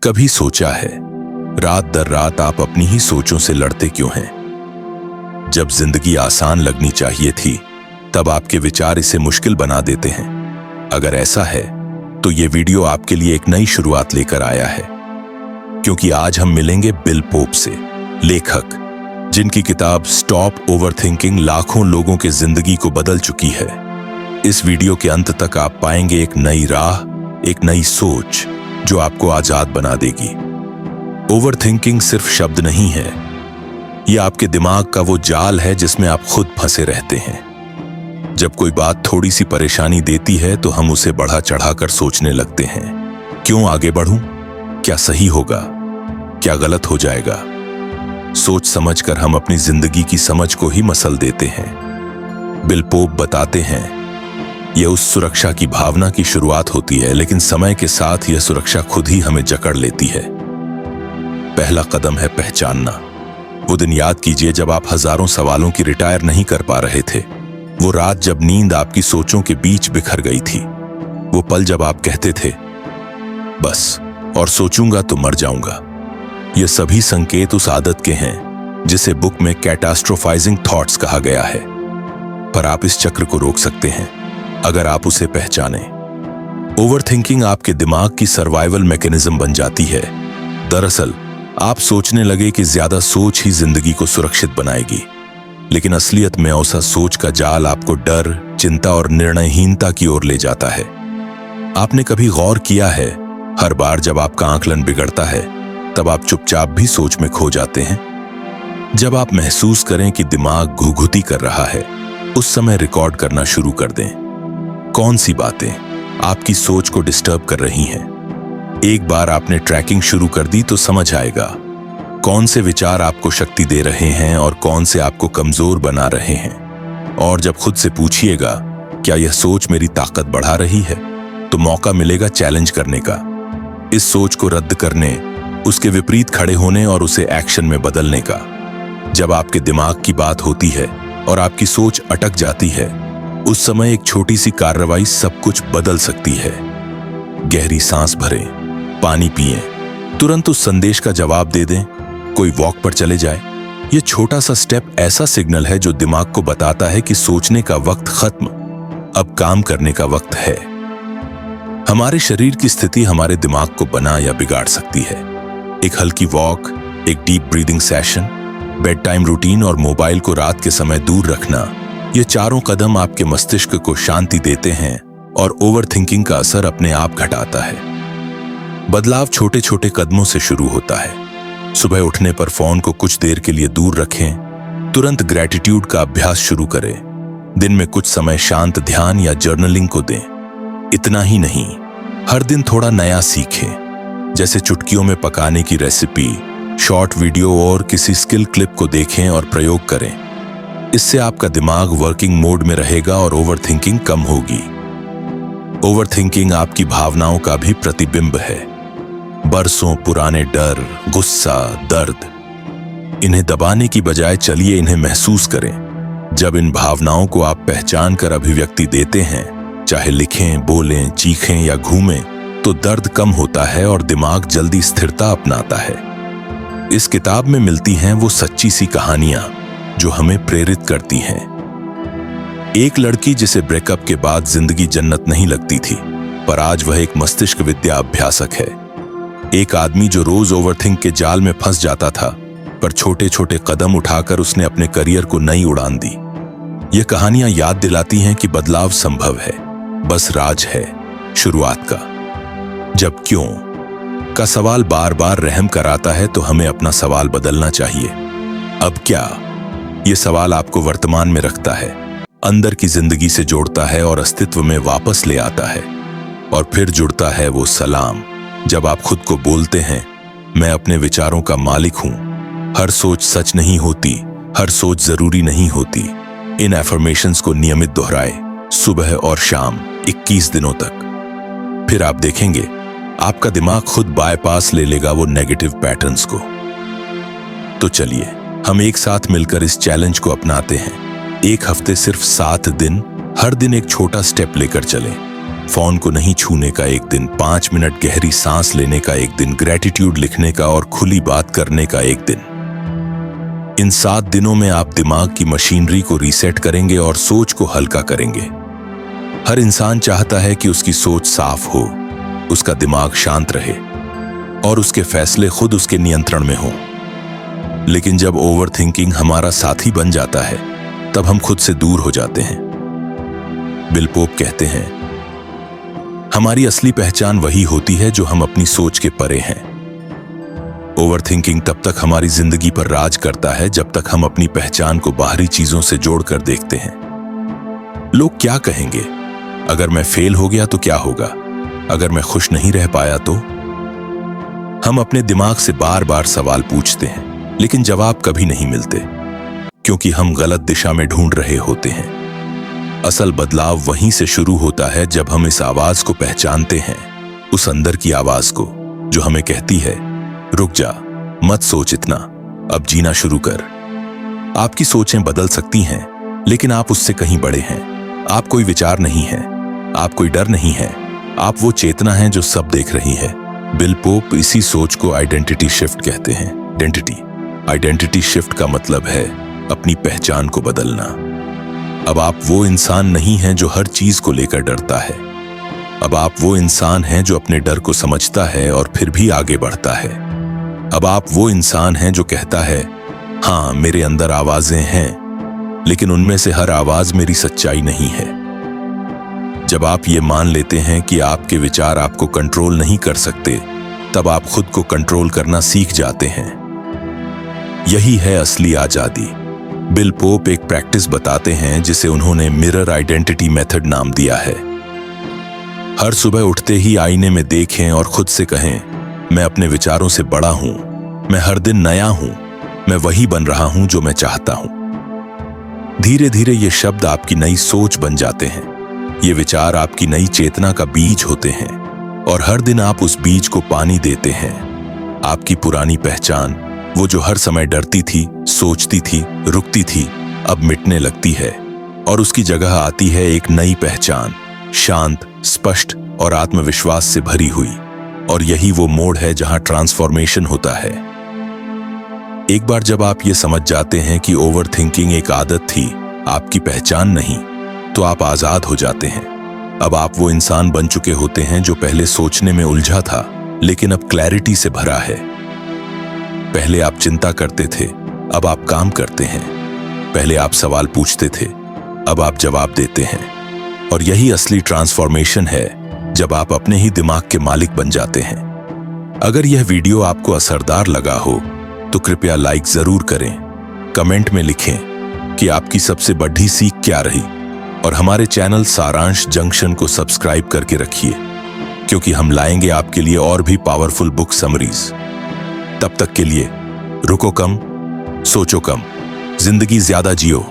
कभी सोचा है रात दर रात आप अपनी ही सोचों से लड़ते क्यों हैं? जब जिंदगी आसान लगनी चाहिए थी तब आपके विचार इसे मुश्किल बना देते हैं। अगर ऐसा है तो ये वीडियो आपके लिए एक नई शुरुआत लेकर आया है, क्योंकि आज हम मिलेंगे बिल पोप से, लेखक जिनकी किताब स्टॉप ओवरथिंकिंग लाखों लोगों के जिंदगी को बदल चुकी है। इस वीडियो के अंत तक आप पाएंगे एक नई राह, एक नई सोच जो आपको आजाद बना देगी। ओवरथिंकिंग सिर्फ शब्द नहीं है, यह आपके दिमाग का वो जाल है जिसमें आप खुद फंसे रहते हैं। जब कोई बात थोड़ी सी परेशानी देती है तो हम उसे बढ़ा चढ़ाकर सोचने लगते हैं। क्यों आगे बढ़ूं? क्या सही होगा? क्या गलत हो जाएगा? सोच समझकर हम अपनी जिंदगी की समझ को ही मसल देते हैं। बिल पोप बताते हैं, यह उस सुरक्षा की भावना की शुरुआत होती है, लेकिन समय के साथ यह सुरक्षा खुद ही हमें जकड़ लेती है। पहला कदम है पहचानना। वो दिन याद कीजिए जब आप हजारों सवालों की रिटायर नहीं कर पा रहे थे। वो रात जब नींद आपकी सोचों के बीच बिखर गई थी। वो पल जब आप कहते थे बस और सोचूंगा तो मर जाऊंगा। ये सभी संकेत उस आदत के हैं जिसे बुक में कैटास्ट्रोफाइजिंग थॉट्स कहा गया है। पर आप इस चक्र को रोक सकते हैं अगर आप उसे पहचानें। ओवरथिंकिंग आपके दिमाग की सर्वाइवल मैकेनिज्म बन जाती है। दरअसल आप सोचने लगे कि ज्यादा सोच ही जिंदगी को सुरक्षित बनाएगी, लेकिन असलियत में ऐसा सोच का जाल आपको डर, चिंता और निर्णयहीनता की ओर ले जाता है। आपने कभी गौर किया है, हर बार जब आपका आकलन बिगड़ता है तब आप चुपचाप भी सोच में खो जाते हैं? जब आप महसूस करें कि दिमाग घुघुती कर रहा है, उस समय रिकॉर्ड करना शुरू कर दें। कौन सी बातें आपकी सोच को डिस्टर्ब कर रही हैं? एक बार आपने ट्रैकिंग शुरू कर दी तो समझ आएगा कौन से विचार आपको शक्ति दे रहे हैं और कौन से आपको कमजोर बना रहे हैं। और जब खुद से पूछिएगा क्या यह सोच मेरी ताकत बढ़ा रही है, तो मौका मिलेगा चैलेंज करने का, इस सोच को रद्द करने, उसके विपरीत खड़े होने और उसे एक्शन में बदलने का। जब आपके दिमाग की बात होती है और आपकी सोच अटक जाती है, उस समय एक छोटी सी कार्रवाई सब कुछ बदल सकती है। गहरी सांस भरें, पानी पिएं, तुरंत उस संदेश का जवाब दे दें, कोई वॉक पर चले जाए। यह छोटा सा स्टेप ऐसा सिग्नल है जो दिमाग को बताता है कि सोचने का वक्त खत्म, अब काम करने का वक्त है। हमारे शरीर की स्थिति हमारे दिमाग को बना या बिगाड़ सकती है। एक हल्की वॉक, एक deep breathing session, bed time routine और मोबाइल को रात के समय दूर रखना, ये चारों कदम आपके मस्तिष्क को शांति देते हैं और ओवरथिंकिंग का असर अपने आप घटाता है। बदलाव छोटे छोटे कदमों से शुरू होता है। सुबह उठने पर फोन को कुछ देर के लिए दूर रखें, तुरंत ग्रैटिट्यूड का अभ्यास शुरू करें, दिन में कुछ समय शांत ध्यान या जर्नलिंग को दें। इतना ही नहीं, हर दिन थोड़ा नया सीखें, जैसे चुटकियों में पकाने की रेसिपी, शॉर्ट वीडियो और किसी स्किल क्लिप को देखें और प्रयोग करें। इससे आपका दिमाग वर्किंग मोड में रहेगा और ओवरथिंकिंग कम होगी। ओवरथिंकिंग आपकी भावनाओं का भी प्रतिबिंब है। बरसों पुराने डर, गुस्सा, दर्द, इन्हें दबाने की बजाय चलिए इन्हें महसूस करें। जब इन भावनाओं को आप पहचान कर अभिव्यक्ति देते हैं, चाहे लिखें, बोलें, चीखें या घूमें, तो दर्द कम होता है और दिमाग जल्दी स्थिरता अपनाता है। इस किताब में मिलती हैं वो सच्ची सी कहानियां जो हमें प्रेरित करती हैं। एक लड़की जिसे ब्रेकअप के बाद जिंदगी जन्नत नहीं लगती थी, पर आज वह एक मस्तिष्क विद्या अभ्यासक है। एक आदमी जो रोज ओवरथिंक के जाल में फंस जाता था, पर छोटे छोटे कदम उठाकर उसने अपने करियर को नई उड़ान दी। ये कहानियां याद दिलाती हैं कि बदलाव संभव है, बस राज है शुरुआत का। जब क्यों का सवाल बार बार रहम कराता है तो हमें अपना सवाल बदलना चाहिए। अब क्या? ये सवाल आपको वर्तमान में रखता है, अंदर की जिंदगी से जोड़ता है और अस्तित्व में वापस ले आता है। और फिर जुड़ता है वो सलाम जब आप खुद को बोलते हैं, मैं अपने विचारों का मालिक हूं, हर सोच सच नहीं होती, हर सोच जरूरी नहीं होती। इन एफर्मेशंस को नियमित दोहराए, सुबह और शाम 21 दिनों तक। फिर आप देखेंगे आपका दिमाग खुद बायपास ले लेगा वो नेगेटिव पैटर्न्स को। तो चलिए हम एक साथ मिलकर इस चैलेंज को अपनाते हैं। एक हफ्ते सिर्फ 7 दिन, हर दिन एक छोटा स्टेप लेकर चलें। फोन को नहीं छूने का एक दिन, 5 मिनट गहरी सांस लेने का एक दिन, ग्रेटिट्यूड लिखने का और खुली बात करने का एक दिन। इन 7 दिनों में आप दिमाग की मशीनरी को रीसेट करेंगे और सोच को हल्का करेंगे। हर इंसान चाहता है कि उसकी सोच साफ हो, उसका दिमाग शांत रहे और उसके फैसले खुद उसके नियंत्रण में हों। लेकिन जब ओवरथिंकिंग हमारा साथी बन जाता है, तब हम खुद से दूर हो जाते हैं। बिल पोप कहते हैं, हमारी असली पहचान वही होती है जो हम अपनी सोच के परे हैं। ओवरथिंकिंग तब तक हमारी जिंदगी पर राज करता है जब तक हम अपनी पहचान को बाहरी चीजों से जोड़कर देखते हैं। लोग क्या कहेंगे? अगर मैं फेल हो गया तो क्या होगा? अगर मैं खुश नहीं रह पाया तो? हम अपने दिमाग से बार बार सवाल पूछते हैं, लेकिन जवाब कभी नहीं मिलते, क्योंकि हम गलत दिशा में ढूंढ रहे होते हैं। असल बदलाव वहीं से शुरू होता है जब हम इस आवाज को पहचानते हैं, उस अंदर की आवाज को जो हमें कहती है, रुक जा, मत सोच इतना, अब जीना शुरू कर। आपकी सोचें बदल सकती हैं, लेकिन आप उससे कहीं बड़े हैं। आप कोई विचार नहीं है, आप कोई डर नहीं है, आप वो चेतना है जो सब देख रही है। बिल पोप इसी सोच को आइडेंटिटी शिफ्ट कहते हैं। आइडेंटिटी शिफ्ट का मतलब है अपनी पहचान को बदलना। अब आप वो इंसान नहीं हैं जो हर चीज को लेकर डरता है। अब आप वो इंसान हैं जो अपने डर को समझता है और फिर भी आगे बढ़ता है। अब आप वो इंसान हैं जो कहता है, हाँ मेरे अंदर आवाजें हैं, लेकिन उनमें से हर आवाज मेरी सच्चाई नहीं है। जब आप ये मान लेते हैं कि आपके विचार आपको कंट्रोल नहीं कर सकते, तब आप खुद को कंट्रोल करना सीख जाते हैं। यही है असली आजादी। बिल पोप एक प्रैक्टिस बताते हैं जिसे उन्होंने मिरर आइडेंटिटी मेथड नाम दिया है। हर सुबह उठते ही आईने में देखें और खुद से कहें, मैं अपने विचारों से बड़ा हूं, मैं हर दिन नया हूं, मैं वही बन रहा हूं जो मैं चाहता हूं। धीरे धीरे ये शब्द आपकी नई सोच बन जाते हैं। ये विचार आपकी नई चेतना का बीज होते हैं और हर दिन आप उस बीज को पानी देते हैं। आपकी पुरानी पहचान, वो जो हर समय डरती थी, सोचती थी, रुकती थी, अब मिटने लगती है और उसकी जगह आती है एक नई पहचान, शांत, स्पष्ट और आत्मविश्वास से भरी हुई। और यही वो मोड़ है जहां ट्रांसफॉर्मेशन होता है। एक बार जब आप ये समझ जाते हैं कि ओवरथिंकिंग एक आदत थी, आपकी पहचान नहीं, तो आप आजाद हो जाते हैं। अब आप वो इंसान बन चुके होते हैं जो पहले सोचने में उलझा था, लेकिन अब क्लैरिटी से भरा है। पहले आप चिंता करते थे, अब आप काम करते हैं। पहले आप सवाल पूछते थे, अब आप जवाब देते हैं। और यही असली ट्रांसफॉर्मेशन है, जब आप अपने ही दिमाग के मालिक बन जाते हैं। अगर यह वीडियो आपको असरदार लगा हो तो कृपया लाइक जरूर करें, कमेंट में लिखें कि आपकी सबसे बड़ी सीख क्या रही और हमारे चैनल सारांश जंक्शन को सब्सक्राइब करके रखिए, क्योंकि हम लाएंगे आपके लिए और भी पावरफुल बुक समरीज। तब तक के लिए रुको कम, सोचो कम, जिंदगी ज्यादा जियो।